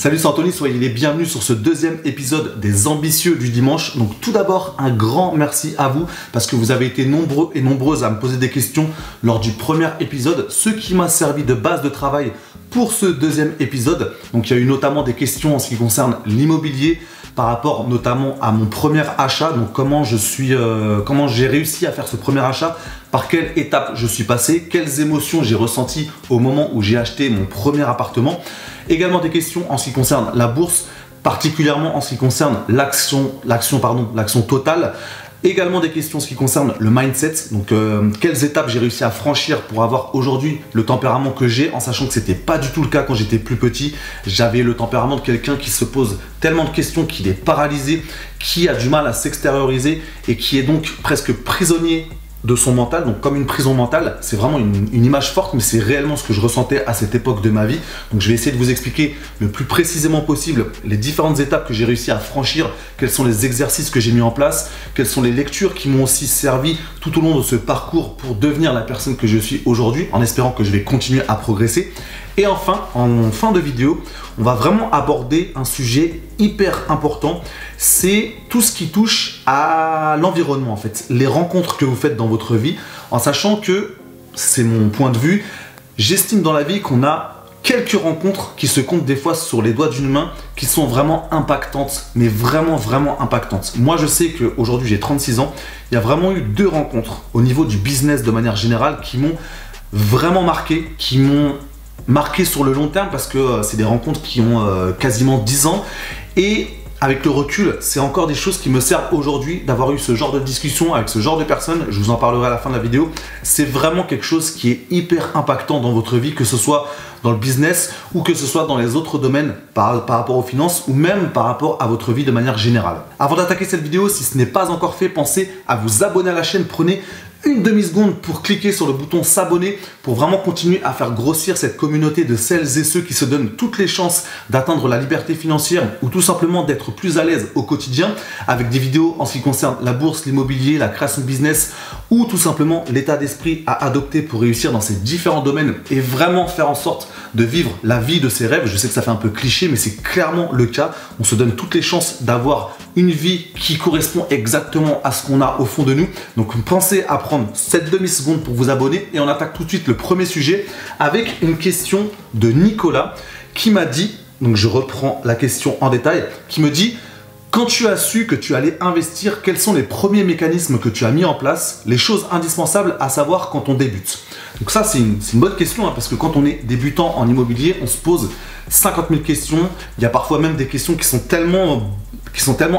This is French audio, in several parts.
Salut, c'est Anthony, soyez les bienvenus sur ce deuxième épisode des Ambitieux du dimanche. Donc tout d'abord, un grand merci à vous parce que vous avez été nombreux et nombreuses à me poser des questions lors du premier épisode, ce qui m'a servi de base de travail pour ce deuxième épisode. Donc il y a eu notamment des questions en ce qui concerne l'immobilier, par rapport notamment à mon premier achat, donc comment j'ai réussi à faire ce premier achat, par quelle étape je suis passé, quelles émotions j'ai ressenties au moment où j'ai acheté mon premier appartement. Également des questions en ce qui concerne la bourse, particulièrement en ce qui concerne l'action totale. Également des questions en ce qui concerne le mindset, donc quelles étapes j'ai réussi à franchir pour avoir aujourd'hui le tempérament que j'ai, en sachant que c'était pas du tout le cas quand j'étais plus petit. J'avais le tempérament de quelqu'un qui se pose tellement de questions qu'il est paralysé, qui a du mal à s'extérioriser et qui est donc presque prisonnier de son mental, donc comme une prison mentale. C'est vraiment une image forte, mais c'est réellement ce que je ressentais à cette époque de ma vie. Donc je vais essayer de vous expliquer le plus précisément possible les différentes étapes que j'ai réussi à franchir, quels sont les exercices que j'ai mis en place, quelles sont les lectures qui m'ont aussi servi tout au long de ce parcours pour devenir la personne que je suis aujourd'hui, en espérant que je vais continuer à progresser. Et enfin, en fin de vidéo, on va vraiment aborder un sujet hyper important, c'est tout ce qui touche à l'environnement en fait, les rencontres que vous faites dans votre vie, en sachant que, c'est mon point de vue, j'estime dans la vie qu'on a quelques rencontres qui se comptent des fois sur les doigts d'une main, qui sont vraiment impactantes, mais vraiment impactantes. Moi je sais qu'aujourd'hui j'ai 36 ans, il y a vraiment eu 2 rencontres au niveau du business de manière générale qui m'ont vraiment marqué, qui m'ont marqué sur le long terme parce que c'est des rencontres qui ont quasiment 10 ans et avec le recul, c'est encore des choses qui me servent aujourd'hui d'avoir eu ce genre de discussion avec ce genre de personnes. Je vous en parlerai à la fin de la vidéo. C'est vraiment quelque chose qui est hyper impactant dans votre vie, que ce soit dans le business ou que ce soit dans les autres domaines par rapport aux finances ou même par rapport à votre vie de manière générale. Avant d'attaquer cette vidéo, si ce n'est pas encore fait, pensez à vous abonner à la chaîne. Prenez une demi-seconde pour cliquer sur le bouton s'abonner pour vraiment continuer à faire grossir cette communauté de celles et ceux qui se donnent toutes les chances d'atteindre la liberté financière ou tout simplement d'être plus à l'aise au quotidien avec des vidéos en ce qui concerne la bourse, l'immobilier, la création de business ou tout simplement l'état d'esprit à adopter pour réussir dans ces différents domaines et vraiment faire en sorte de vivre la vie de ses rêves. Je sais que ça fait un peu cliché, mais c'est clairement le cas. On se donne toutes les chances d'avoir une vie qui correspond exactement à ce qu'on a au fond de nous. Donc pensez à prendre cette demi-seconde pour vous abonner et on attaque tout de suite le premier sujet avec une question de Nicolas qui m'a dit, donc je reprends la question en détail, qui me dit: quand tu as su que tu allais investir, quels sont les premiers mécanismes que tu as mis en place, les choses indispensables à savoir quand on débute? Donc ça, c'est une bonne question, hein, parce que quand on est débutant en immobilier, on se pose 50 000 questions. Il y a parfois même des questions qui sont tellement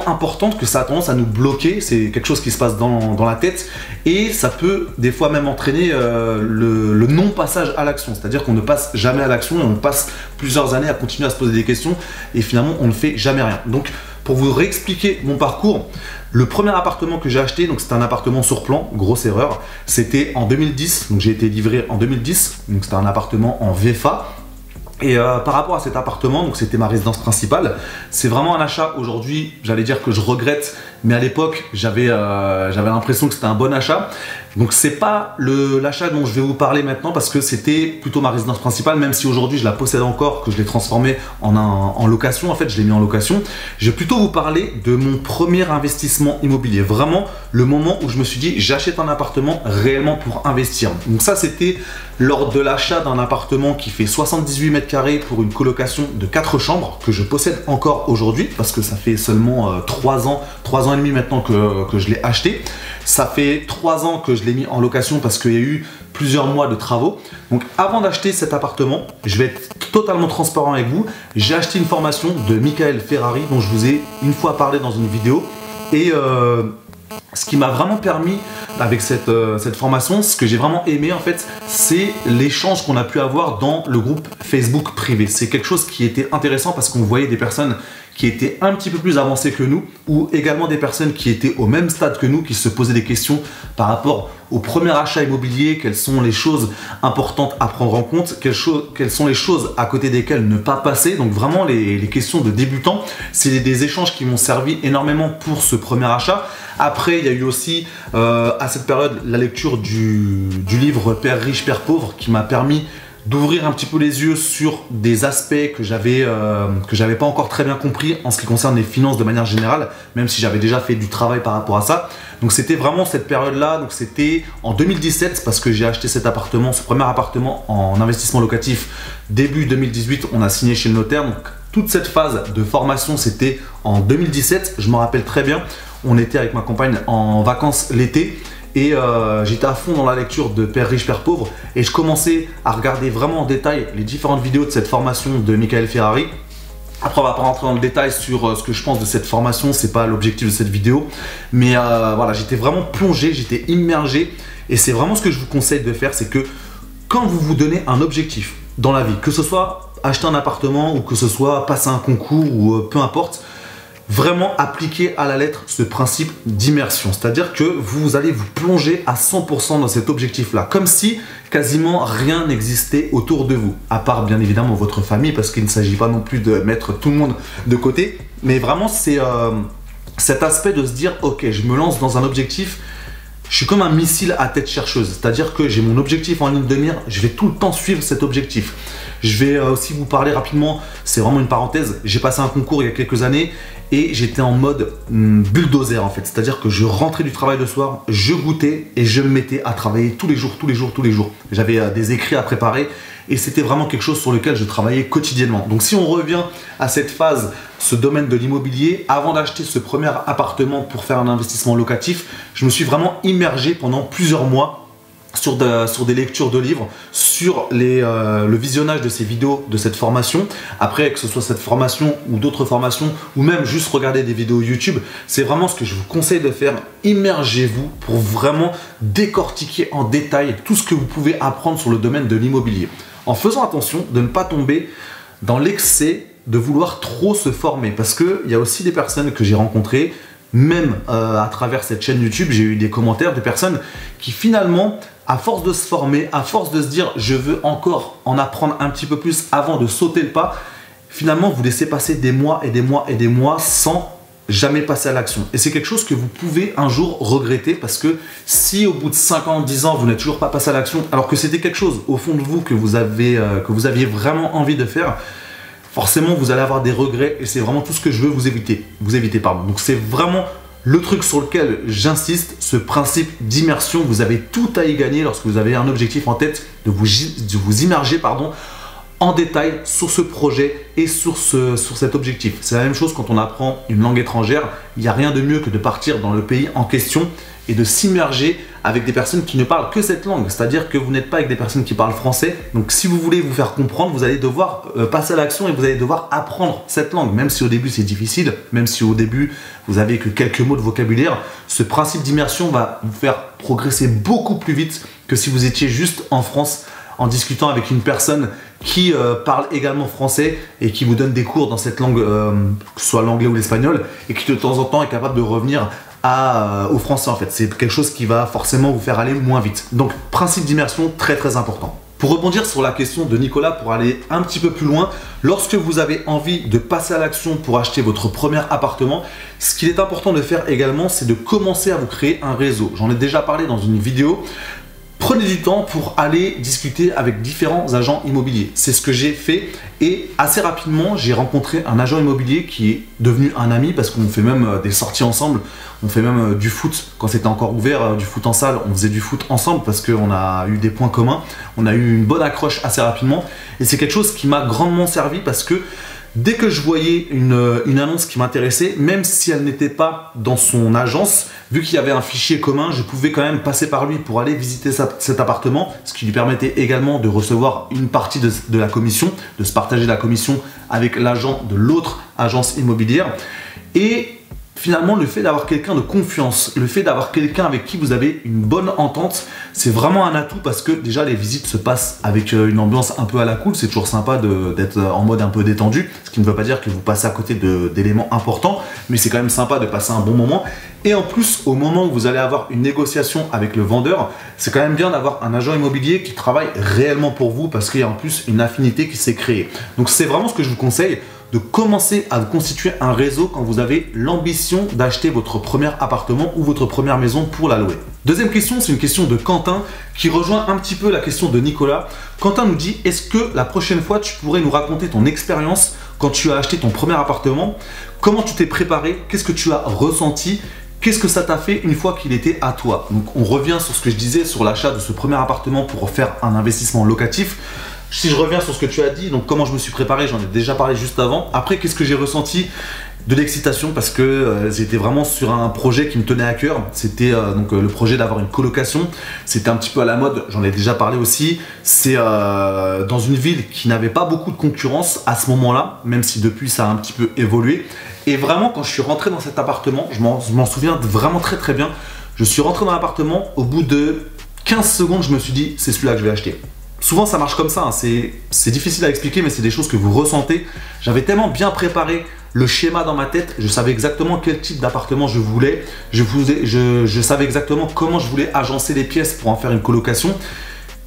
importantes que ça a tendance à nous bloquer. C'est quelque chose qui se passe dans la tête et ça peut des fois même entraîner le non-passage à l'action. C'est-à-dire qu'on ne passe jamais à l'action et on passe plusieurs années à continuer à se poser des questions et finalement on ne fait jamais rien. Donc pour vous réexpliquer mon parcours, le premier appartement que j'ai acheté, donc c'était un appartement sur plan, grosse erreur, c'était en 2010, donc j'ai été livré en 2010, donc c'était un appartement en VFA. Et par rapport à cet appartement, donc c'était ma résidence principale, c'est vraiment un achat aujourd'hui, j'allais dire que je regrette, mais à l'époque j'avais l'impression que c'était un bon achat. Donc c'est pas l'achat dont je vais vous parler maintenant parce que c'était plutôt ma résidence principale, même si aujourd'hui je la possède encore, que je l'ai transformée en location, en fait je l'ai mis en location. Je vais plutôt vous parler de mon premier investissement immobilier, vraiment le moment où je me suis dit j'achète un appartement réellement pour investir. Donc ça c'était lors de l'achat d'un appartement qui fait 78 mètres carrés pour une colocation de 4 chambres que je possède encore aujourd'hui parce que ça fait seulement 3 ans et demi maintenant que je l'ai acheté. Ça fait 3 ans que je l'ai mis en location parce qu'il y a eu plusieurs mois de travaux. Donc avant d'acheter cet appartement, je vais être totalement transparent avec vous. J'ai acheté une formation de Michael Ferrari dont je vous ai une fois parlé dans une vidéo. Et ce qui m'a vraiment permis avec cette formation, ce que j'ai vraiment aimé en fait, c'est l'échange qu'on a pu avoir dans le groupe Facebook privé. C'est quelque chose qui était intéressant parce qu'on voyait des personnes qui étaient un petit peu plus avancées que nous ou également des personnes qui étaient au même stade que nous, qui se posaient des questions par rapport au premier achat immobilier, quelles sont les choses importantes à prendre en compte, quelles sont les choses à côté desquelles ne pas passer. Donc vraiment les questions de débutants, c'est des échanges qui m'ont servi énormément pour ce premier achat. Après, il y a eu aussi à cette période la lecture du livre Père riche, Père pauvre qui m'a permis d'ouvrir un petit peu les yeux sur des aspects que j'avais pas encore très bien compris en ce qui concerne les finances de manière générale, même si j'avais déjà fait du travail par rapport à ça. Donc c'était vraiment cette période-là, donc c'était en 2017 parce que j'ai acheté cet appartement, ce premier appartement en investissement locatif début 2018, on a signé chez le notaire. Donc toute cette phase de formation, c'était en 2017, je me rappelle très bien. On était avec ma compagne en vacances l'été et j'étais à fond dans la lecture de Père riche, Père pauvre et je commençais à regarder vraiment en détail les différentes vidéos de cette formation de Michael Ferrari. Après, on va pas rentrer dans le détail sur ce que je pense de cette formation, c'est pas l'objectif de cette vidéo, mais voilà, j'étais vraiment plongé, j'étais immergé et c'est vraiment ce que je vous conseille de faire, c'est que quand vous vous donnez un objectif dans la vie, que ce soit acheter un appartement ou que ce soit passer un concours ou peu importe, vraiment appliquer à la lettre ce principe d'immersion. C'est-à-dire que vous allez vous plonger à 100% dans cet objectif-là, comme si quasiment rien n'existait autour de vous, à part bien évidemment votre famille, parce qu'il ne s'agit pas non plus de mettre tout le monde de côté, mais vraiment c'est cet aspect de se dire ok, je me lance dans un objectif. Je suis comme un missile à tête chercheuse, c'est-à-dire que j'ai mon objectif en ligne de mire, je vais tout le temps suivre cet objectif. Je vais aussi vous parler rapidement, c'est vraiment une parenthèse, j'ai passé un concours il y a quelques années et j'étais en mode bulldozer en fait, c'est-à-dire que je rentrais du travail le soir, je goûtais et je me mettais à travailler tous les jours. J'avais des écrits à préparer et c'était vraiment quelque chose sur lequel je travaillais quotidiennement. Donc si on revient à cette phase, ce domaine de l'immobilier, avant d'acheter ce premier appartement pour faire un investissement locatif, je me suis vraiment immergé pendant plusieurs mois sur des lectures de livres, sur le visionnage de ces vidéos de cette formation. Après, que ce soit cette formation ou d'autres formations, ou même juste regarder des vidéos YouTube, c'est vraiment ce que je vous conseille de faire. Immergez-vous pour vraiment décortiquer en détail tout ce que vous pouvez apprendre sur le domaine de l'immobilier. En faisant attention de ne pas tomber dans l'excès de vouloir trop se former. Parce qu'il y a aussi des personnes que j'ai rencontrées, même à travers cette chaîne YouTube, j'ai eu des commentaires de personnes qui finalement, à force de se former, à force de se dire je veux encore en apprendre un petit peu plus avant de sauter le pas, finalement vous laissez passer des mois et des mois et des mois sans jamais passer à l'action. Et c'est quelque chose que vous pouvez un jour regretter parce que si au bout de 5 ans, 10 ans, vous n'êtes toujours pas passé à l'action, alors que c'était quelque chose au fond de vous que vous aviez vraiment envie de faire, forcément vous allez avoir des regrets et c'est vraiment tout ce que je veux vous éviter. Donc c'est vraiment le truc sur lequel j'insiste, ce principe d'immersion. Vous avez tout à y gagner lorsque vous avez un objectif en tête, de vous immerger en détail sur ce projet et sur cet objectif. C'est la même chose quand on apprend une langue étrangère. Il n'y a rien de mieux que de partir dans le pays en question et de s'immerger avec des personnes qui ne parlent que cette langue. C'est-à-dire que vous n'êtes pas avec des personnes qui parlent français. Donc si vous voulez vous faire comprendre, vous allez devoir passer à l'action et vous allez devoir apprendre cette langue. Même si au début c'est difficile, même si au début vous avez que quelques mots de vocabulaire, ce principe d'immersion va vous faire progresser beaucoup plus vite que si vous étiez juste en France en discutant avec une personne qui parle également français et qui vous donne des cours dans cette langue, que ce soit l'anglais ou l'espagnol, et qui de temps en temps est capable de revenir au français en fait. C'est quelque chose qui va forcément vous faire aller moins vite. Donc principe d'immersion très très important. Pour rebondir sur la question de Nicolas, pour aller un petit peu plus loin, lorsque vous avez envie de passer à l'action pour acheter votre premier appartement, ce qu'il est important de faire également, c'est de commencer à vous créer un réseau. J'en ai déjà parlé dans une vidéo. Prenez du temps pour aller discuter avec différents agents immobiliers. C'est ce que j'ai fait et assez rapidement, j'ai rencontré un agent immobilier qui est devenu un ami parce qu'on fait même des sorties ensemble. On fait même du foot quand c'était encore ouvert, du foot en salle. On faisait du foot ensemble parce qu'on a eu des points communs. On a eu une bonne accroche assez rapidement et c'est quelque chose qui m'a grandement servi parce que dès que je voyais une annonce qui m'intéressait, même si elle n'était pas dans son agence, vu qu'il y avait un fichier commun, je pouvais quand même passer par lui pour aller visiter cet appartement, ce qui lui permettait également de recevoir une partie de la commission, de se partager la commission avec l'agent de l'autre agence immobilière. Et finalement, le fait d'avoir quelqu'un de confiance, le fait d'avoir quelqu'un avec qui vous avez une bonne entente, c'est vraiment un atout parce que déjà les visites se passent avec une ambiance un peu à la cool. C'est toujours sympa d'être en mode un peu détendu, ce qui ne veut pas dire que vous passez à côté d'éléments importants, mais c'est quand même sympa de passer un bon moment. Et en plus, au moment où vous allez avoir une négociation avec le vendeur, c'est quand même bien d'avoir un agent immobilier qui travaille réellement pour vous parce qu'il y a en plus une affinité qui s'est créée. Donc c'est vraiment ce que je vous conseille, de commencer à constituer un réseau quand vous avez l'ambition d'acheter votre premier appartement ou votre première maison pour la louer. Deuxième question, c'est une question de Quentin qui rejoint un petit peu la question de Nicolas. Quentin nous dit, est-ce que la prochaine fois tu pourrais nous raconter ton expérience quand tu as acheté ton premier appartement? Comment tu t'es préparé? Qu'est-ce que tu as ressenti? Qu'est-ce que ça t'a fait une fois qu'il était à toi? Donc on revient sur ce que je disais sur l'achat de ce premier appartement pour faire un investissement locatif. Si je reviens sur ce que tu as dit, donc comment je me suis préparé, j'en ai déjà parlé juste avant. Après, qu'est-ce que j'ai ressenti? De l'excitation parce que j'étais vraiment sur un projet qui me tenait à cœur. C'était le projet d'avoir une colocation. C'était un petit peu à la mode, j'en ai déjà parlé aussi. C'est dans une ville qui n'avait pas beaucoup de concurrence à ce moment-là, même si depuis ça a un petit peu évolué. Et vraiment, quand je suis rentré dans cet appartement, je m'en souviens vraiment très très bien. Je suis rentré dans l'appartement, au bout de 15 secondes, je me suis dit, c'est celui-là que je vais acheter. Souvent, ça marche comme ça, hein. C'est difficile à expliquer, mais c'est des choses que vous ressentez. J'avais tellement bien préparé le schéma dans ma tête, je savais exactement quel type d'appartement je voulais, je savais exactement comment je voulais agencer les pièces pour en faire une colocation.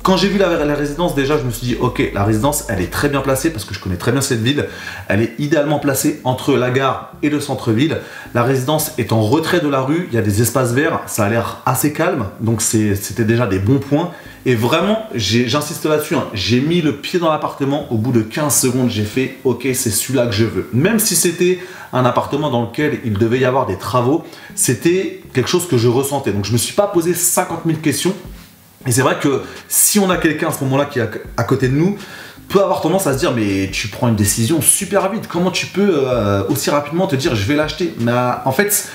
Quand j'ai vu la résidence, déjà, je me suis dit, ok, la résidence, elle est très bien placée parce que je connais très bien cette ville. Elle est idéalement placée entre la gare et le centre-ville. La résidence est en retrait de la rue, il y a des espaces verts, ça a l'air assez calme, donc c'était déjà des bons points. Et vraiment, j'insiste là-dessus, hein, j'ai mis le pied dans l'appartement, au bout de 15 secondes, j'ai fait, ok, c'est celui-là que je veux. Même si c'était un appartement dans lequel il devait y avoir des travaux, c'était quelque chose que je ressentais. Donc je ne me suis pas posé 50 000 questions. Et c'est vrai que si on a quelqu'un à ce moment-là qui est à côté de nous, peut avoir tendance à se dire mais tu prends une décision super vite, comment tu peux aussi rapidement te dire je vais l'acheter? Mais en fait,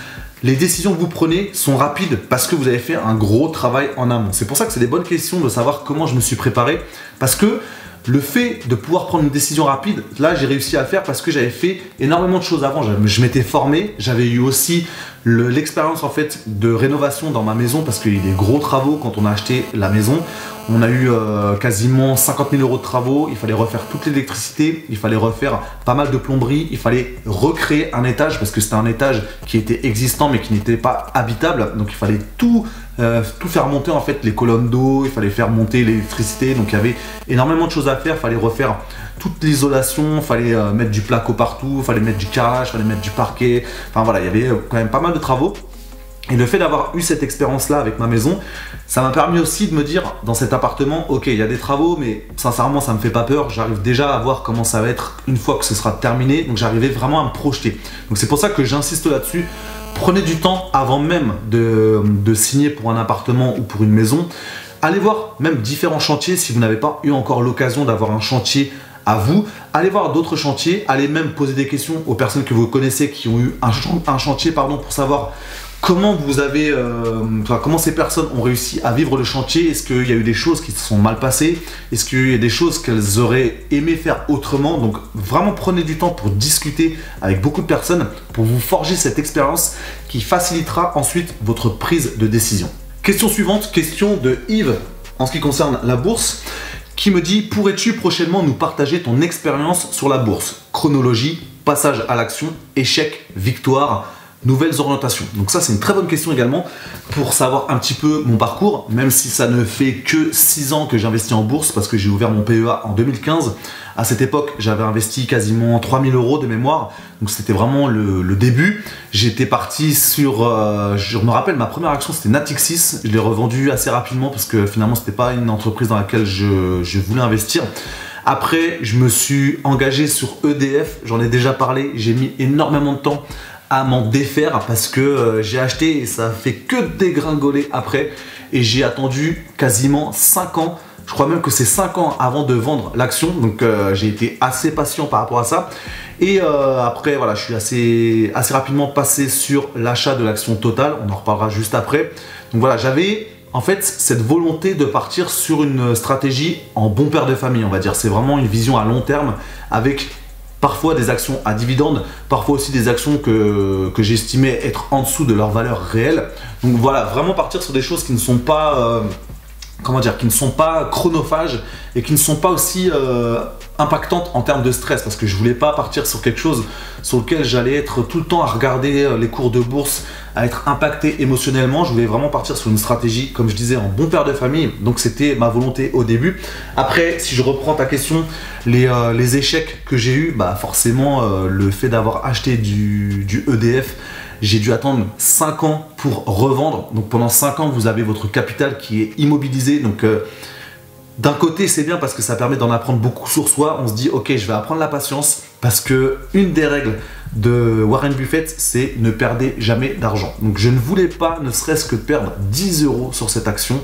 les décisions que vous prenez sont rapides parce que vous avez fait un gros travail en amont. C'est pour ça que c'est des bonnes questions de savoir comment je me suis préparé, parce que le fait de pouvoir prendre une décision rapide, là j'ai réussi à le faire parce que j'avais fait énormément de choses avant. Je m'étais formé, j'avais eu aussi l'expérience en fait de rénovation dans ma maison parce qu'il y a eu des gros travaux quand on a acheté la maison. On a eu quasiment 50 000 € de travaux, il fallait refaire toute l'électricité, il fallait refaire pas mal de plomberie, il fallait recréer un étage parce que c'était un étage qui était existant mais qui n'était pas habitable, donc il fallait tout faire monter en fait, les colonnes d'eau, il fallait faire monter l'électricité, donc il y avait énormément de choses à faire, il fallait refaire toute l'isolation, il fallait mettre du placo partout, il fallait mettre du carrelage, il fallait mettre du parquet, enfin voilà, il y avait quand même pas mal de travaux. Et le fait d'avoir eu cette expérience-là avec ma maison, ça m'a permis aussi de me dire dans cet appartement, ok, il y a des travaux, mais sincèrement, ça me fait pas peur. J'arrive déjà à voir comment ça va être une fois que ce sera terminé. Donc j'arrivais vraiment à me projeter. Donc c'est pour ça que j'insiste là-dessus. Prenez du temps avant même de signer pour un appartement ou pour une maison. Allez voir même différents chantiers si vous n'avez pas eu encore l'occasion d'avoir un chantier à vous. Allez voir d'autres chantiers. Allez même poser des questions aux personnes que vous connaissez qui ont eu un chantier pour savoir comment comment ces personnes ont réussi à vivre le chantier. Est-ce qu'il y a eu des choses qui se sont mal passées? Est-ce qu'il y a des choses qu'elles auraient aimé faire autrement? Donc vraiment prenez du temps pour discuter avec beaucoup de personnes pour vous forger cette expérience qui facilitera ensuite votre prise de décision. Question suivante, question de Yves en ce qui concerne la bourse, qui me dit: pourrais-tu prochainement nous partager ton expérience sur la bourse? Chronologie, passage à l'action, échec, victoire, nouvelles orientations. Donc ça, c'est une très bonne question également pour savoir un petit peu mon parcours, même si ça ne fait que 6 ans que j'investis en bourse parce que j'ai ouvert mon PEA en 2015. À cette époque, j'avais investi quasiment 3 000 € de mémoire, donc c'était vraiment le début. J'étais parti sur, je me rappelle, ma première action c'était Natixis. Je l'ai revendue assez rapidement parce que finalement c'était pas une entreprise dans laquelle je voulais investir. Après, je me suis engagé sur EDF, j'en ai déjà parlé, j'ai mis énormément de temps à m'en défaire parce que j'ai acheté et ça a fait que dégringoler après, et j'ai attendu quasiment 5 ans, je crois même que c'est 5 ans avant de vendre l'action, donc j'ai été assez patient par rapport à ça. Et après voilà, je suis assez rapidement passé sur l'achat de l'action Total, on en reparlera juste après. Donc voilà, j'avais en fait cette volonté de partir sur une stratégie en bon père de famille, on va dire. C'est vraiment une vision à long terme avec parfois des actions à dividendes, parfois aussi des actions que j'estimais être en dessous de leur valeur réelle. Donc voilà, vraiment partir sur des choses qui ne sont pas comment dire, qui ne sont pas chronophages et qui ne sont pas aussi impactantes en termes de stress, parce que je voulais pas partir sur quelque chose sur lequel j'allais être tout le temps à regarder les cours de bourse, à être impacté émotionnellement. Je voulais vraiment partir sur une stratégie, comme je disais, en bon père de famille. Donc c'était ma volonté au début. Après, si je reprends ta question, les échecs que j'ai eu, bah forcément le fait d'avoir acheté du EDF, j'ai dû attendre 5 ans pour revendre. Donc pendant 5 ans, vous avez votre capital qui est immobilisé. Donc d'un côté, c'est bien parce que ça permet d'en apprendre beaucoup sur soi. On se dit, ok, je vais apprendre la patience, parce que une des règles de Warren Buffett, c'est ne perdez jamais d'argent. Donc je ne voulais pas, ne serait-ce que perdre 10 € sur cette action,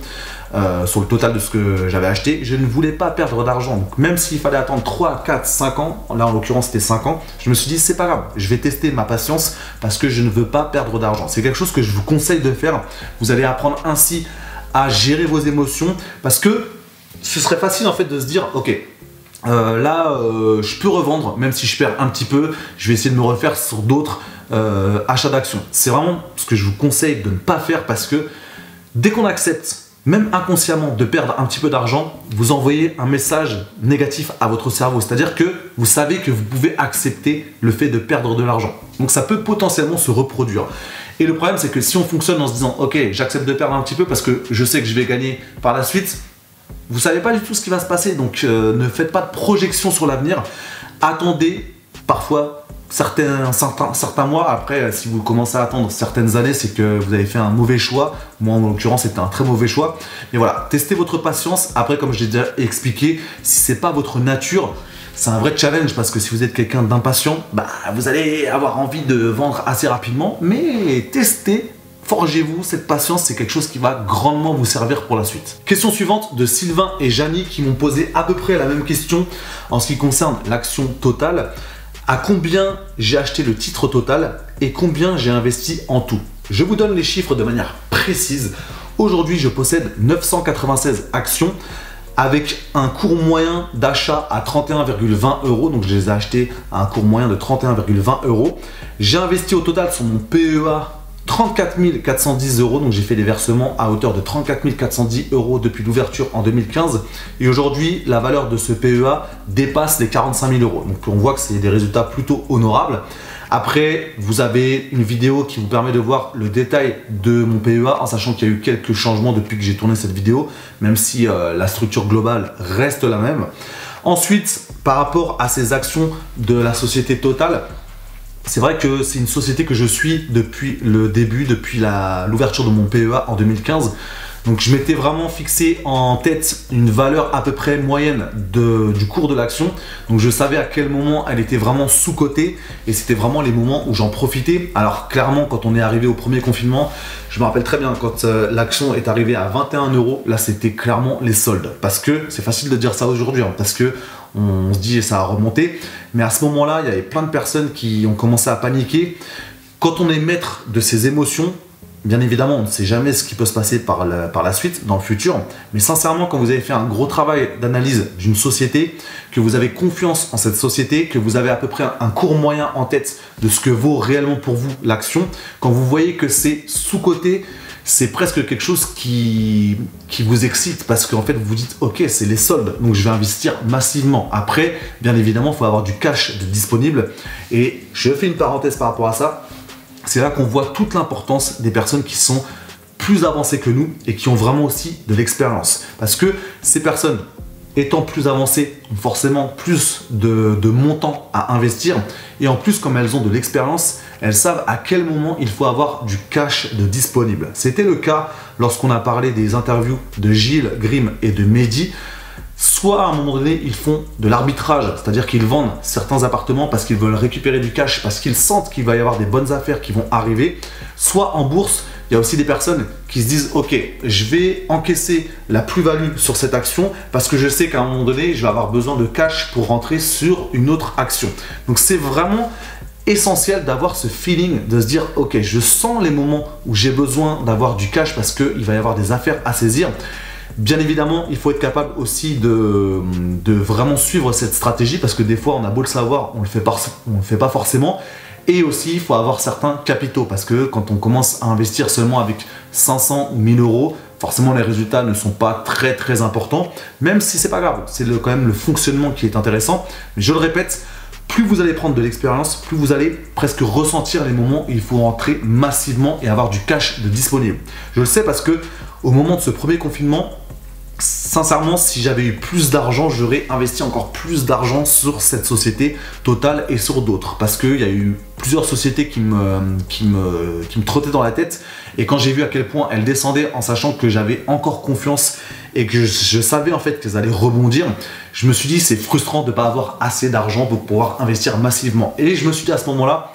sur le total de ce que j'avais acheté. Je ne voulais pas perdre d'argent. Donc même s'il fallait attendre 3, 4, 5 ans, là en l'occurrence c'était 5 ans, je me suis dit, c'est pas grave, je vais tester ma patience parce que je ne veux pas perdre d'argent. C'est quelque chose que je vous conseille de faire. Vous allez apprendre ainsi à gérer vos émotions, parce que ce serait facile en fait de se dire, ok, je peux revendre, même si je perds un petit peu, je vais essayer de me refaire sur d'autres achats d'actions. C'est vraiment ce que je vous conseille de ne pas faire, parce que dès qu'on accepte, même inconsciemment, de perdre un petit peu d'argent, vous envoyez un message négatif à votre cerveau. C'est-à-dire que vous savez que vous pouvez accepter le fait de perdre de l'argent. Donc ça peut potentiellement se reproduire. Et le problème, c'est que si on fonctionne en se disant, ok, j'accepte de perdre un petit peu parce que je sais que je vais gagner par la suite, vous ne savez pas du tout ce qui va se passer. Donc ne faites pas de projection sur l'avenir. Attendez parfois certains mois. Après, si vous commencez à attendre certaines années, c'est que vous avez fait un mauvais choix. Moi, en l'occurrence, c'était un très mauvais choix. Mais voilà, testez votre patience. Après, comme je l'ai déjà expliqué, si ce n'est pas votre nature, c'est un vrai challenge, parce que si vous êtes quelqu'un d'impatient, bah, vous allez avoir envie de vendre assez rapidement. Mais testez. Forgez-vous cette patience, c'est quelque chose qui va grandement vous servir pour la suite. Question suivante de Sylvain et Janie, qui m'ont posé à peu près la même question en ce qui concerne l'action Total. À combien j'ai acheté le titre Total et combien j'ai investi en tout? Je vous donne les chiffres de manière précise. Aujourd'hui, je possède 996 actions avec un cours moyen d'achat à 31,20 €. Donc je les ai achetées à un cours moyen de 31,20 €. J'ai investi au total sur mon PEA 34 410 €, donc j'ai fait des versements à hauteur de 34 410 € depuis l'ouverture en 2015. Et aujourd'hui, la valeur de ce PEA dépasse les 45 000 €. Donc on voit que c'est des résultats plutôt honorables. Après, vous avez une vidéo qui vous permet de voir le détail de mon PEA, en sachant qu'il y a eu quelques changements depuis que j'ai tourné cette vidéo, même si la structure globale reste la même. Ensuite, par rapport à ces actions de la société Total, c'est vrai que c'est une société que je suis depuis le début, depuis l'ouverture de mon PEA en 2015. Donc je m'étais vraiment fixé en tête une valeur à peu près moyenne du cours de l'action. Donc je savais à quel moment elle était vraiment sous-cotée, et c'était vraiment les moments où j'en profitais. Alors clairement, quand on est arrivé au premier confinement, je me rappelle très bien quand l'action est arrivée à 21 €, là c'était clairement les soldes. Parce que c'est facile de dire ça aujourd'hui, hein, parce que on se dit ça a remonté, mais à ce moment-là, il y avait plein de personnes qui ont commencé à paniquer. Quand on est maître de ses émotions, bien évidemment, on ne sait jamais ce qui peut se passer par la suite, dans le futur. Mais sincèrement, quand vous avez fait un gros travail d'analyse d'une société, que vous avez confiance en cette société, que vous avez à peu près un cours moyen en tête de ce que vaut réellement pour vous l'action, quand vous voyez que c'est sous-coté, c'est presque quelque chose qui vous excite, parce qu'en fait vous vous dites ok, c'est les soldes, donc je vais investir massivement. Après, bien évidemment, il faut avoir du cash de disponible, et je fais une parenthèse par rapport à ça. C'est là qu'on voit toute l'importance des personnes qui sont plus avancées que nous et qui ont vraiment aussi de l'expérience, parce que ces personnes étant plus avancées ont forcément plus de montants à investir, et en plus, comme elles ont de l'expérience, elles savent à quel moment il faut avoir du cash de disponible. C'était le cas lorsqu'on a parlé des interviews de Gilles, Grimm et de Mehdi. Soit à un moment donné, ils font de l'arbitrage, c'est-à-dire qu'ils vendent certains appartements parce qu'ils veulent récupérer du cash, parce qu'ils sentent qu'il va y avoir des bonnes affaires qui vont arriver. Soit en bourse, il y a aussi des personnes qui se disent ok, je vais encaisser la plus-value sur cette action parce que je sais qu'à un moment donné, je vais avoir besoin de cash pour rentrer sur une autre action. Donc c'est vraiment essentiel d'avoir ce feeling, de se dire ok, je sens les moments où j'ai besoin d'avoir du cash parce qu'il va y avoir des affaires à saisir. Bien évidemment, il faut être capable aussi de vraiment suivre cette stratégie, parce que des fois, on a beau le savoir, on le fait pas forcément. Et aussi, il faut avoir certains capitaux, parce que quand on commence à investir seulement avec 500 ou 1000 €, forcément les résultats ne sont pas très importants, même si c'est pas grave, c'est quand même le fonctionnement qui est intéressant. Mais je le répète, plus vous allez prendre de l'expérience, plus vous allez presque ressentir les moments où il faut rentrer massivement et avoir du cash de disponible. Je le sais parce que au moment de ce premier confinement, sincèrement, si j'avais eu plus d'argent, j'aurais investi encore plus d'argent sur cette société Total et sur d'autres. Parce qu'il y a eu plusieurs sociétés qui me trottaient dans la tête. Et quand j'ai vu à quel point elles descendaient en sachant que j'avais encore confiance et que je savais en fait qu'elles allaient rebondir, je me suis dit c'est frustrant de ne pas avoir assez d'argent pour pouvoir investir massivement. Et je me suis dit à ce moment-là,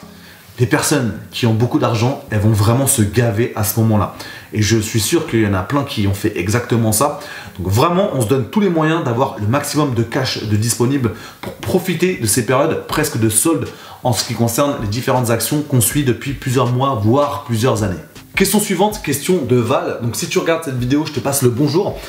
les personnes qui ont beaucoup d'argent, elles vont vraiment se gaver à ce moment-là. Et je suis sûr qu'il y en a plein qui ont fait exactement ça. Donc vraiment, on se donne tous les moyens d'avoir le maximum de cash de disponible pour profiter de ces périodes presque de solde en ce qui concerne les différentes actions qu'on suit depuis plusieurs mois, voire plusieurs années. Question suivante, question de Val. Donc si tu regardes cette vidéo, je te passe le bonjour.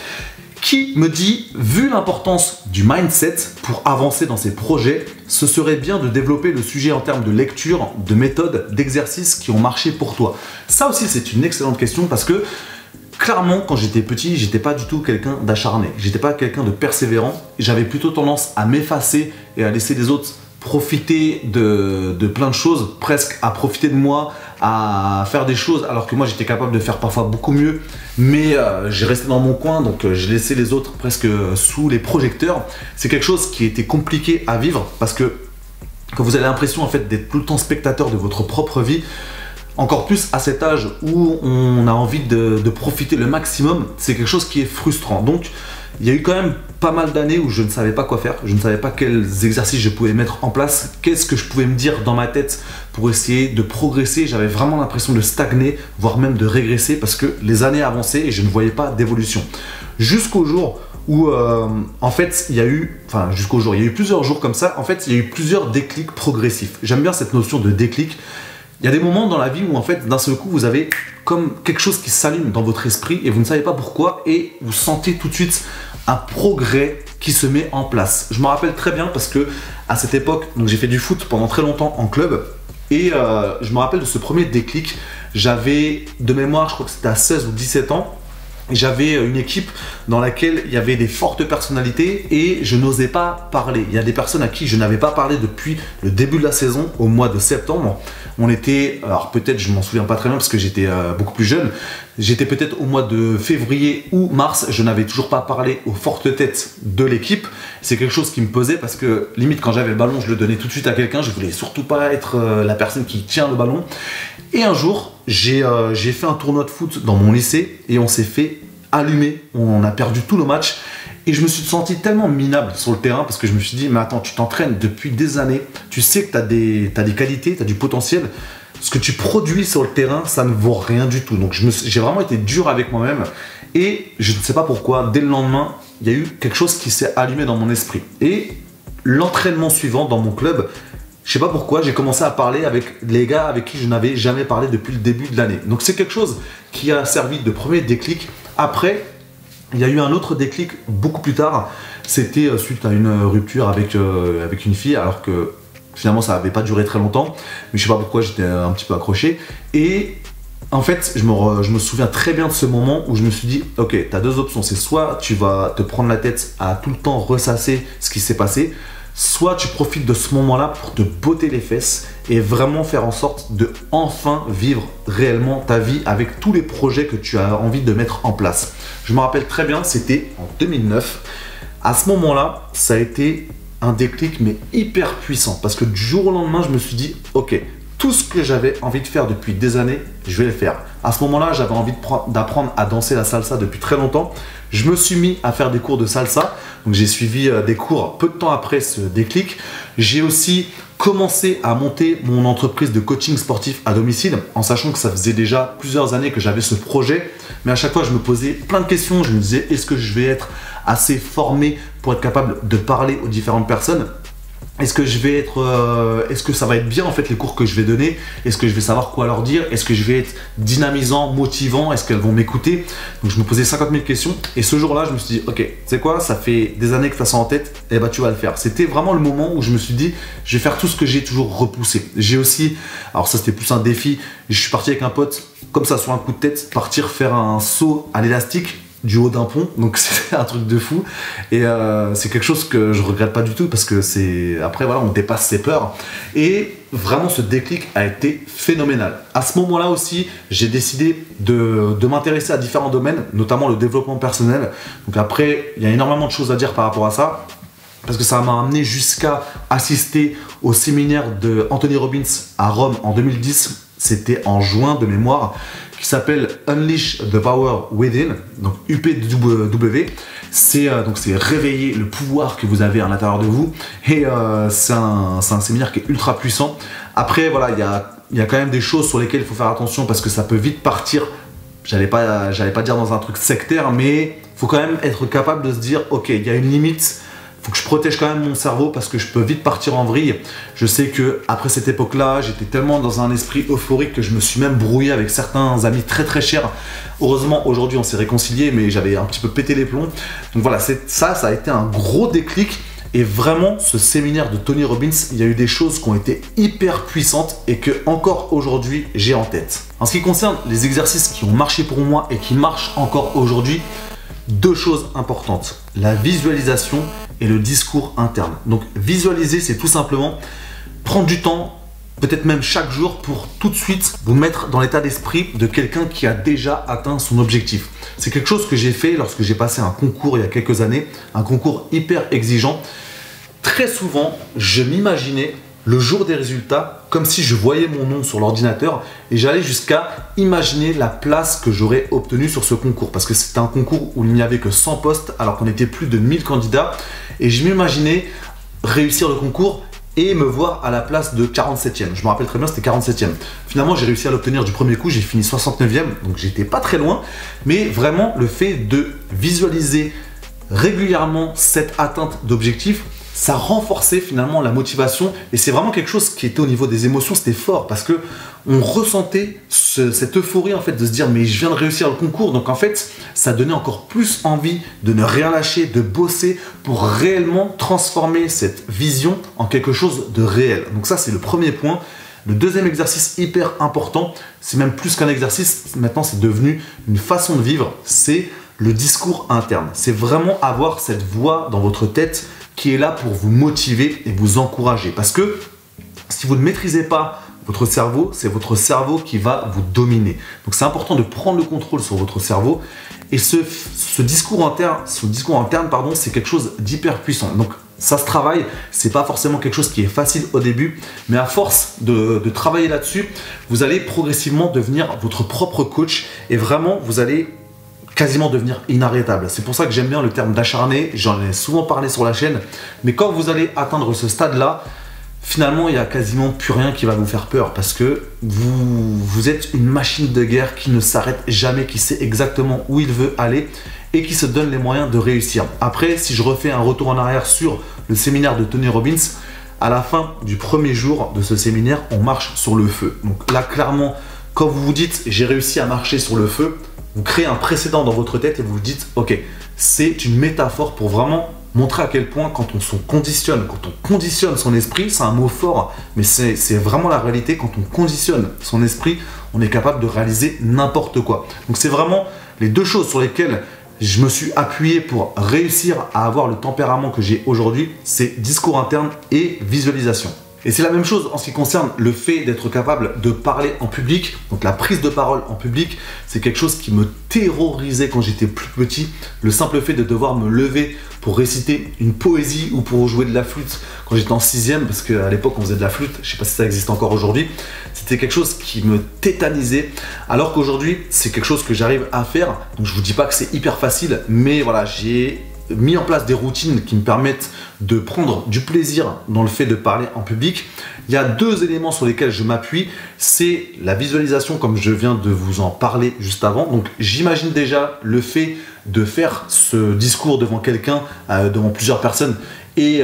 Qui me dit, vu l'importance du mindset pour avancer dans ses projets, ce serait bien de développer le sujet en termes de lecture, de méthodes, d'exercices qui ont marché pour toi. Ça aussi, c'est une excellente question parce que clairement, quand j'étais petit, j'étais pas du tout quelqu'un d'acharné. J'étais pas quelqu'un de persévérant. J'avais plutôt tendance à m'effacer et à laisser les autres profiter de plein de choses, presque à profiter de moi, à faire des choses alors que moi j'étais capable de faire parfois beaucoup mieux, mais j'ai resté dans mon coin, donc j'ai laissé les autres presque sous les projecteurs. C'est quelque chose qui était compliqué à vivre parce que quand vous avez l'impression en fait d'être tout le temps spectateur de votre propre vie, encore plus à cet âge où on a envie de profiter le maximum, c'est quelque chose qui est frustrant. Donc il y a eu quand même pas mal d'années où je ne savais pas quoi faire, je ne savais pas quels exercices je pouvais mettre en place, qu'est-ce que je pouvais me dire dans ma tête pour essayer de progresser. J'avais vraiment l'impression de stagner, voire même de régresser parce que les années avançaient et je ne voyais pas d'évolution. Jusqu'au jour où en fait il y a eu plusieurs jours comme ça, en fait il y a eu plusieurs déclics progressifs. J'aime bien cette notion de déclic. Il y a des moments dans la vie où en fait d'un seul coup vous avez comme quelque chose qui s'allume dans votre esprit et vous ne savez pas pourquoi et vous sentez tout de suite un progrès qui se met en place. Je me rappelle très bien parce que à cette époque, donc j'ai fait du foot pendant très longtemps en club et je me rappelle de ce premier déclic. J'avais de mémoire, je crois que c'était à 16 ou 17 ans. J'avais une équipe dans laquelle il y avait des fortes personnalités et je n'osais pas parler. Il y a des personnes à qui je n'avais pas parlé depuis le début de la saison, au mois de septembre. On était, alors peut-être je m'en souviens pas très bien parce que j'étais beaucoup plus jeune. J'étais peut-être au mois de février ou mars, je n'avais toujours pas parlé aux fortes têtes de l'équipe. C'est quelque chose qui me pesait parce que limite quand j'avais le ballon, je le donnais tout de suite à quelqu'un. Je voulais surtout pas être la personne qui tient le ballon. Et un jour, j'ai fait un tournoi de foot dans mon lycée et on s'est fait allumer. On a perdu tous nos matchs et je me suis senti tellement minable sur le terrain parce que je me suis dit mais attends, tu t'entraînes depuis des années, tu sais que tu as des qualités, tu as du potentiel. Ce que tu produis sur le terrain, ça ne vaut rien du tout. Donc j'ai vraiment été dur avec moi-même et je ne sais pas pourquoi, dès le lendemain, il y a eu quelque chose qui s'est allumé dans mon esprit. Et l'entraînement suivant dans mon club, je sais pas pourquoi, j'ai commencé à parler avec les gars avec qui je n'avais jamais parlé depuis le début de l'année. Donc c'est quelque chose qui a servi de premier déclic. Après, il y a eu un autre déclic beaucoup plus tard. C'était suite à une rupture avec une fille, alors que finalement ça n'avait pas duré très longtemps. Mais je sais pas pourquoi, j'étais un petit peu accroché. Et en fait, je me souviens très bien de ce moment où je me suis dit, ok, tu as deux options. C'est soit tu vas te prendre la tête à tout le temps ressasser ce qui s'est passé, soit tu profites de ce moment-là pour te botter les fesses et vraiment faire en sorte de enfin vivre réellement ta vie avec tous les projets que tu as envie de mettre en place. Je me rappelle très bien, c'était en 2009. À ce moment-là, ça a été un déclic mais hyper puissant parce que du jour au lendemain, je me suis dit, ok, tout ce que j'avais envie de faire depuis des années, je vais le faire. À ce moment-là, j'avais envie d'apprendre à danser la salsa depuis très longtemps. Je me suis mis à faire des cours de salsa. Donc j'ai suivi des cours peu de temps après ce déclic. J'ai aussi commencé à monter mon entreprise de coaching sportif à domicile en sachant que ça faisait déjà plusieurs années que j'avais ce projet. Mais à chaque fois, je me posais plein de questions. Je me disais, est-ce que je vais être assez formé pour être capable de parler aux différentes personnes ? est-ce que je vais être, est-ce que ça va être bien en fait les cours que je vais donner? Est-ce que je vais savoir quoi leur dire? Est-ce que je vais être dynamisant, motivant? Est-ce qu'elles vont m'écouter? Donc je me posais 50 000 questions et ce jour-là je me suis dit ok, tu sais quoi, ça fait des années que tu as ça en tête, et bah tu vas le faire. C'était vraiment le moment où je me suis dit je vais faire tout ce que j'ai toujours repoussé. J'ai aussi, alors ça c'était plus un défi, je suis parti avec un pote comme ça sur un coup de tête, partir faire un saut à l'élastique du haut d'un pont, donc c'était un truc de fou et c'est quelque chose que je regrette pas du tout parce que c'est après voilà, on dépasse ses peurs et vraiment ce déclic a été phénoménal. À ce moment-là aussi j'ai décidé de m'intéresser à différents domaines, notamment le développement personnel. Donc après il y a énormément de choses à dire par rapport à ça parce que ça m'a amené jusqu'à assister au séminaire de Anthony Robbins à Rome en 2010. C'était en juin de mémoire, qui s'appelle Unleash the Power Within, donc UPW. C'est réveiller le pouvoir que vous avez à l'intérieur de vous. Et c'est un séminaire qui est ultra puissant. Après, voilà, il y a quand même des choses sur lesquelles il faut faire attention parce que ça peut vite partir. J'allais pas dire dans un truc sectaire, mais il faut quand même être capable de se dire, ok, il y a une limite. Faut que je protège quand même mon cerveau parce que je peux vite partir en vrille. Je sais que après cette époque-là, j'étais tellement dans un esprit euphorique que je me suis même brouillé avec certains amis très très chers. Heureusement, aujourd'hui, on s'est réconciliés, mais j'avais un petit peu pété les plombs. Donc voilà, ça a été un gros déclic. Et vraiment, ce séminaire de Tony Robbins, il y a eu des choses qui ont été hyper puissantes et que encore aujourd'hui, j'ai en tête. En ce qui concerne les exercices qui ont marché pour moi et qui marchent encore aujourd'hui, deux choses importantes, la visualisation et le discours interne. Donc visualiser, c'est tout simplement prendre du temps, peut-être même chaque jour, pour tout de suite vous mettre dans l'état d'esprit de quelqu'un qui a déjà atteint son objectif. C'est quelque chose que j'ai fait lorsque j'ai passé un concours il y a quelques années, un concours hyper exigeant. Très souvent, je m'imaginais le jour des résultats comme si je voyais mon nom sur l'ordinateur et j'allais jusqu'à imaginer la place que j'aurais obtenue sur ce concours parce que c'était un concours où il n'y avait que 100 postes alors qu'on était plus de 1000 candidats et je m'imaginais réussir le concours et me voir à la place de 47e. Je me rappelle très bien, c'était 47e. Finalement, j'ai réussi à l'obtenir du premier coup, j'ai fini 69e, donc j'étais pas très loin, mais vraiment le fait de visualiser régulièrement cette atteinte d'objectif, ça renforçait finalement la motivation et c'est vraiment quelque chose qui était au niveau des émotions, c'était fort parce que on ressentait cette euphorie en fait de se dire mais je viens de réussir le concours, donc en fait ça donnait encore plus envie de ne rien lâcher, de bosser pour réellement transformer cette vision en quelque chose de réel. Donc ça c'est le premier point. Le deuxième exercice hyper important, c'est même plus qu'un exercice, maintenant c'est devenu une façon de vivre, c'est le discours interne. C'est vraiment avoir cette voix dans votre tête qui est là pour vous motiver et vous encourager. Parce que si vous ne maîtrisez pas votre cerveau, c'est votre cerveau qui va vous dominer. Donc c'est important de prendre le contrôle sur votre cerveau. Et ce discours interne, pardon, c'est quelque chose d'hyper puissant. Donc ça se travaille, c'est pas forcément quelque chose qui est facile au début, mais à force de travailler là-dessus, vous allez progressivement devenir votre propre coach et vraiment vous allez quasiment devenir inarrêtable. C'est pour ça que j'aime bien le terme d'acharné, j'en ai souvent parlé sur la chaîne, mais quand vous allez atteindre ce stade-là, finalement, il n'y a quasiment plus rien qui va vous faire peur parce que vous êtes une machine de guerre qui ne s'arrête jamais, qui sait exactement où il veut aller et qui se donne les moyens de réussir. Après, si je refais un retour en arrière sur le séminaire de Tony Robbins, à la fin du premier jour de ce séminaire, on marche sur le feu. Donc là, clairement, quand vous vous dites « j'ai réussi à marcher sur le feu », vous créez un précédent dans votre tête et vous vous dites « ok, c'est une métaphore pour vraiment montrer à quel point quand on conditionne son esprit, c'est un mot fort, mais c'est vraiment la réalité, quand on conditionne son esprit, on est capable de réaliser n'importe quoi. » Donc c'est vraiment les deux choses sur lesquelles je me suis appuyé pour réussir à avoir le tempérament que j'ai aujourd'hui, c'est discours interne et visualisation. Et c'est la même chose en ce qui concerne le fait d'être capable de parler en public. Donc la prise de parole en public, c'est quelque chose qui me terrorisait quand j'étais plus petit. Le simple fait de devoir me lever pour réciter une poésie ou pour jouer de la flûte quand j'étais en 6e, parce qu'à l'époque on faisait de la flûte, je ne sais pas si ça existe encore aujourd'hui, c'était quelque chose qui me tétanisait, alors qu'aujourd'hui c'est quelque chose que j'arrive à faire. Donc je vous dis pas que c'est hyper facile, mais voilà, j'ai mis en place des routines qui me permettent de prendre du plaisir dans le fait de parler en public. Il y a deux éléments sur lesquels je m'appuie, c'est la visualisation comme je viens de vous en parler juste avant. Donc j'imagine déjà le fait de faire ce discours devant quelqu'un, devant plusieurs personnes, Et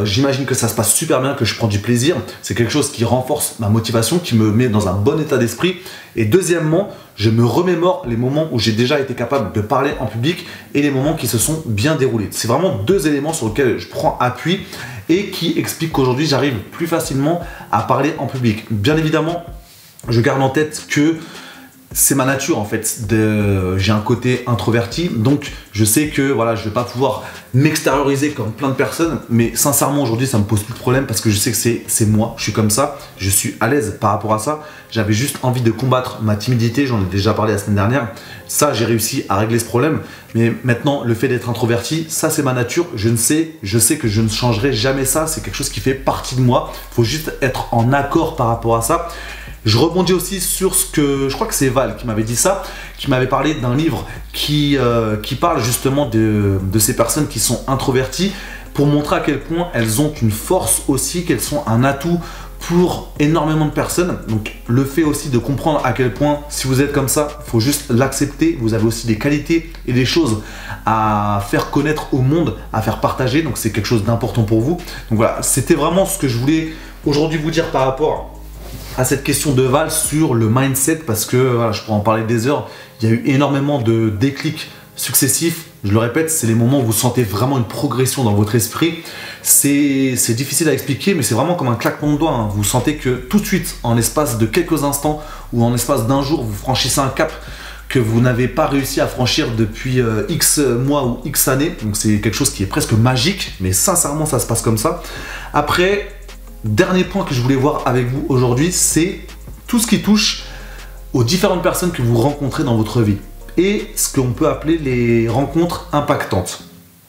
j'imagine que ça se passe super bien, que je prends du plaisir. C'est quelque chose qui renforce ma motivation, qui me met dans un bon état d'esprit. Et deuxièmement, je me remémore les moments où j'ai déjà été capable de parler en public et les moments qui se sont bien déroulés. C'est vraiment deux éléments sur lesquels je prends appui et qui expliquent qu'aujourd'hui j'arrive plus facilement à parler en public. Bien évidemment, je garde en tête que c'est ma nature en fait, j'ai un côté introverti, donc je sais que voilà, je vais pas pouvoir m'extérioriser comme plein de personnes, mais sincèrement aujourd'hui ça me pose plus de problème parce que je sais que c'est moi, je suis comme ça, je suis à l'aise par rapport à ça. J'avais juste envie de combattre ma timidité, j'en ai déjà parlé la semaine dernière, ça j'ai réussi à régler ce problème, mais maintenant le fait d'être introverti, ça c'est ma nature, je sais que je ne changerai jamais ça, c'est quelque chose qui fait partie de moi, il faut juste être en accord par rapport à ça. Je rebondis aussi sur ce que, je crois que c'est Val qui m'avait dit ça, qui m'avait parlé d'un livre qui parle justement de ces personnes qui sont introverties pour montrer à quel point elles ont une force aussi, qu'elles sont un atout pour énormément de personnes. Donc le fait aussi de comprendre à quel point si vous êtes comme ça, il faut juste l'accepter. Vous avez aussi des qualités et des choses à faire connaître au monde, à faire partager. Donc c'est quelque chose d'important pour vous. Donc voilà, c'était vraiment ce que je voulais aujourd'hui vous dire par rapport à cette question de Val sur le mindset, parce que voilà, je pourrais en parler des heures. Il y a eu énormément de déclics successifs. Je le répète, c'est les moments où vous sentez vraiment une progression dans votre esprit. C'est difficile à expliquer, mais c'est vraiment comme un claquement de doigts, hein. Vous sentez que tout de suite, en l'espace de quelques instants ou en l'espace d'un jour, vous franchissez un cap que vous n'avez pas réussi à franchir depuis X mois ou X années. Donc c'est quelque chose qui est presque magique, mais sincèrement, ça se passe comme ça. Après, dernier point que je voulais voir avec vous aujourd'hui, c'est tout ce qui touche aux différentes personnes que vous rencontrez dans votre vie et ce qu'on peut appeler les rencontres impactantes.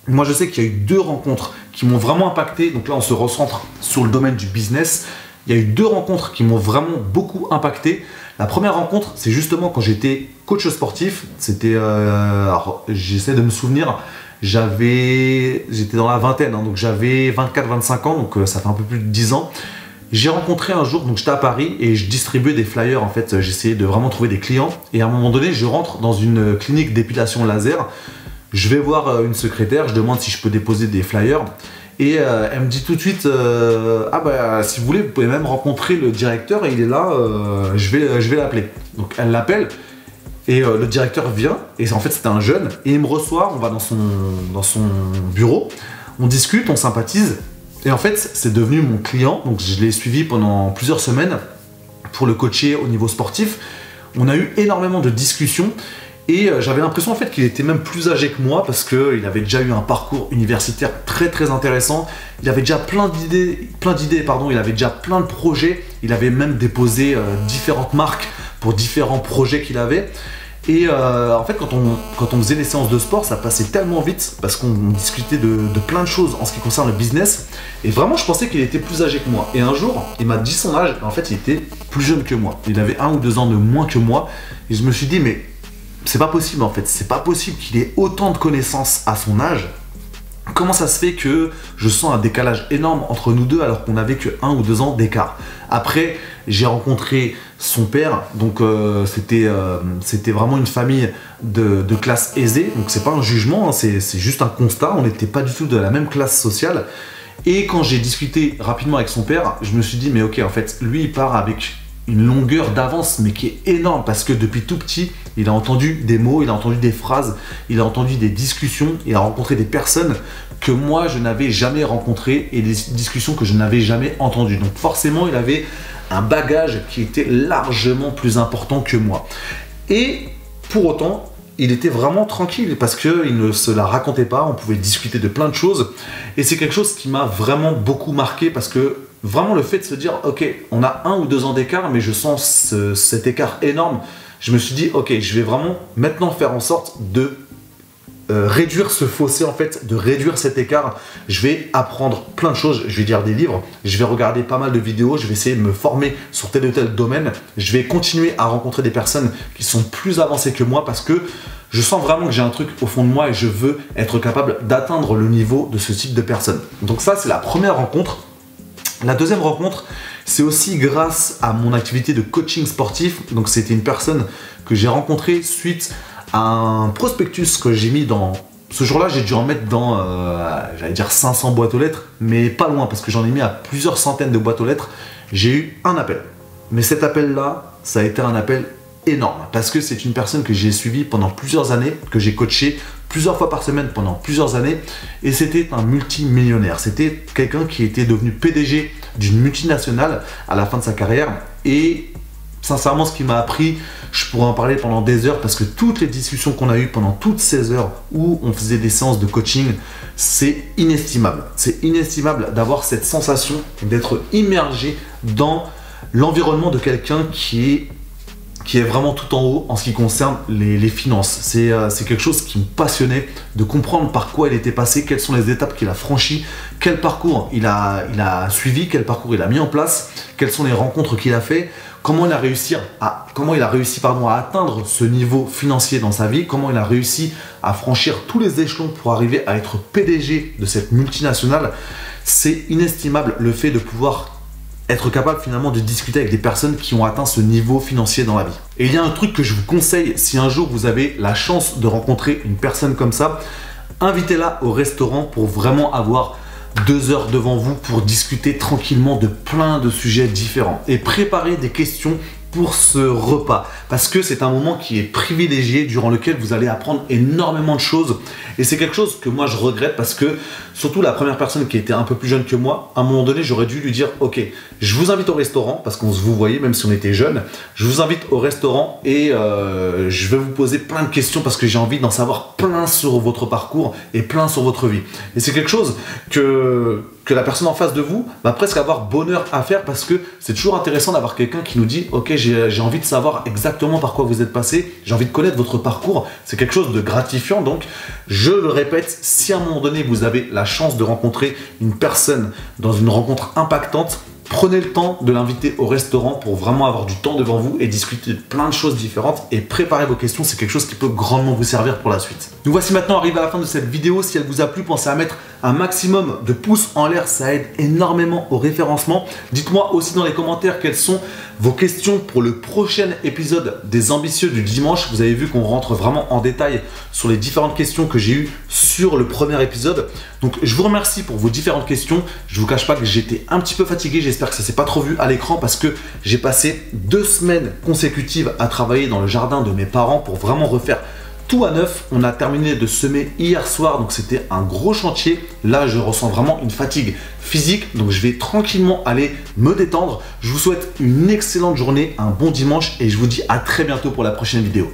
Moi, je sais qu'il y a eu deux rencontres qui m'ont vraiment impacté. Donc là, on se recentre sur le domaine du business. Il y a eu deux rencontres qui m'ont vraiment beaucoup impacté. La première rencontre, c'est justement quand j'étais coach sportif. C'était, alors j'essaie de me souvenir, j'étais dans la vingtaine, hein, donc j'avais 24-25 ans, donc ça fait un peu plus de 10 ans. J'ai rencontré un jour, donc j'étais à Paris et je distribuais des flyers en fait, j'essayais de vraiment trouver des clients. Et à un moment donné, je rentre dans une clinique d'épilation laser. Je vais voir une secrétaire, je demande si je peux déposer des flyers. Et elle me dit tout de suite, ah bah si vous voulez, vous pouvez même rencontrer le directeur et il est là, je vais l'appeler. Donc elle l'appelle et le directeur vient, et en fait c'était un jeune, et il me reçoit, on va dans son bureau, on discute, on sympathise, et en fait c'est devenu mon client, donc je l'ai suivi pendant plusieurs semaines pour le coacher au niveau sportif. On a eu énormément de discussions. Et j'avais l'impression en fait qu'il était même plus âgé que moi parce qu'il avait déjà eu un parcours universitaire très très intéressant. Il avait déjà plein d'idées, il avait déjà plein de projets. Il avait même déposé différentes marques pour différents projets qu'il avait. Et en fait quand on faisait les séances de sport, ça passait tellement vite parce qu'on discutait de plein de choses en ce qui concerne le business. Et vraiment je pensais qu'il était plus âgé que moi. Et un jour, il m'a dit son âge, en fait il était plus jeune que moi. Il avait 1 ou 2 ans de moins que moi. Et je me suis dit mais c'est pas possible en fait, c'est pas possible qu'il ait autant de connaissances à son âge. Comment ça se fait que je sens un décalage énorme entre nous deux alors qu'on n'avait que 1 ou 2 ans d'écart? Après, j'ai rencontré son père, donc c'était vraiment une famille de classe aisée, donc c'est pas un jugement, hein, c'est juste un constat, on n'était pas du tout de la même classe sociale. Et quand j'ai discuté rapidement avec son père, je me suis dit mais ok, en fait, lui il part avec une longueur d'avance mais qui est énorme parce que depuis tout petit il a entendu des mots, il a entendu des phrases, il a entendu des discussions, il a rencontré des personnes que moi je n'avais jamais rencontrées et des discussions que je n'avais jamais entendues. Donc forcément il avait un bagage qui était largement plus important que moi. Et pour autant il était vraiment tranquille parce qu'il ne se la racontait pas, on pouvait discuter de plein de choses et c'est quelque chose qui m'a vraiment beaucoup marqué parce que vraiment le fait de se dire ok, on a 1 ou 2 ans d'écart mais je sens cet écart énorme, je me suis dit ok, je vais vraiment maintenant faire en sorte de réduire ce fossé en fait, de réduire cet écart. Je vais apprendre plein de choses, je vais lire des livres, je vais regarder pas mal de vidéos, je vais essayer de me former sur tel ou tel domaine, je vais continuer à rencontrer des personnes qui sont plus avancées que moi parce que je sens vraiment que j'ai un truc au fond de moi et je veux être capable d'atteindre le niveau de ce type de personnes. Donc ça c'est la première rencontre. La deuxième rencontre, c'est aussi grâce à mon activité de coaching sportif. Donc c'était une personne que j'ai rencontrée suite à un prospectus que j'ai mis Ce jour-là, j'ai dû en mettre dans, j'allais dire 500 boîtes aux lettres, mais pas loin, parce que j'en ai mis à plusieurs centaines de boîtes aux lettres. J'ai eu un appel. Mais cet appel-là, ça a été un appel énorme, parce que c'est une personne que j'ai suivie pendant plusieurs années, que j'ai coaché plusieurs fois par semaine pendant plusieurs années, et c'était un multimillionnaire. C'était quelqu'un qui était devenu PDG d'une multinationale à la fin de sa carrière, et sincèrement, ce qui m'a appris, je pourrais en parler pendant des heures, parce que toutes les discussions qu'on a eues pendant toutes ces heures où on faisait des séances de coaching, c'est inestimable. C'est inestimable d'avoir cette sensation d'être immergé dans l'environnement de quelqu'un qui est vraiment tout en haut en ce qui concerne les finances. C'est quelque chose qui me passionnait, de comprendre par quoi il était passé, quelles sont les étapes qu'il a franchies, quel parcours il a suivi, quel parcours il a mis en place, quelles sont les rencontres qu'il a fait, comment il a réussi à atteindre ce niveau financier dans sa vie, comment il a réussi à franchir tous les échelons pour arriver à être PDG de cette multinationale. C'est inestimable le fait de pouvoir être capable finalement de discuter avec des personnes qui ont atteint ce niveau financier dans la vie. Et il y a un truc que je vous conseille, si un jour vous avez la chance de rencontrer une personne comme ça, invitez-la au restaurant pour vraiment avoir 2 heures devant vous pour discuter tranquillement de plein de sujets différents. Et préparez des questions pour ce repas, parce que c'est un moment qui est privilégié, durant lequel vous allez apprendre énormément de choses. Et c'est quelque chose que moi je regrette, parce que surtout la première personne qui était un peu plus jeune que moi, à un moment donné j'aurais dû lui dire ok, je vous invite au restaurant, parce qu'on se vous voyait même si on était jeunes, je vous invite au restaurant et je vais vous poser plein de questions, parce que j'ai envie d'en savoir plein sur votre parcours et plein sur votre vie. Et c'est quelque chose que la personne en face de vous va presque avoir bonheur à faire, parce que c'est toujours intéressant d'avoir quelqu'un qui nous dit ok, j'ai envie de savoir exactement par quoi vous êtes passé, j'ai envie de connaître votre parcours. C'est quelque chose de gratifiant. Donc je le répète, si à un moment donné vous avez la chance de rencontrer une personne dans une rencontre impactante, prenez le temps de l'inviter au restaurant pour vraiment avoir du temps devant vous et discuter de plein de choses différentes, et préparer vos questions. C'est quelque chose qui peut grandement vous servir pour la suite. Nous voici maintenant arrivés à la fin de cette vidéo. Si elle vous a plu, pensez à mettre un maximum de pouces en l'air, ça aide énormément au référencement. Dites-moi aussi dans les commentaires quelles sont vos questions pour le prochain épisode des Ambitieux du dimanche. Vous avez vu qu'on rentre vraiment en détail sur les différentes questions que j'ai eues sur le premier épisode. Donc je vous remercie pour vos différentes questions. Je vous cache pas que j'étais un petit peu fatigué, j'espère que ça s'est pas trop vu à l'écran, parce que j'ai passé 2 semaines consécutives à travailler dans le jardin de mes parents pour vraiment refaire tout à neuf. On a terminé de semer hier soir, donc c'était un gros chantier. Là, je ressens vraiment une fatigue physique, donc je vais tranquillement aller me détendre. Je vous souhaite une excellente journée, un bon dimanche, et je vous dis à très bientôt pour la prochaine vidéo.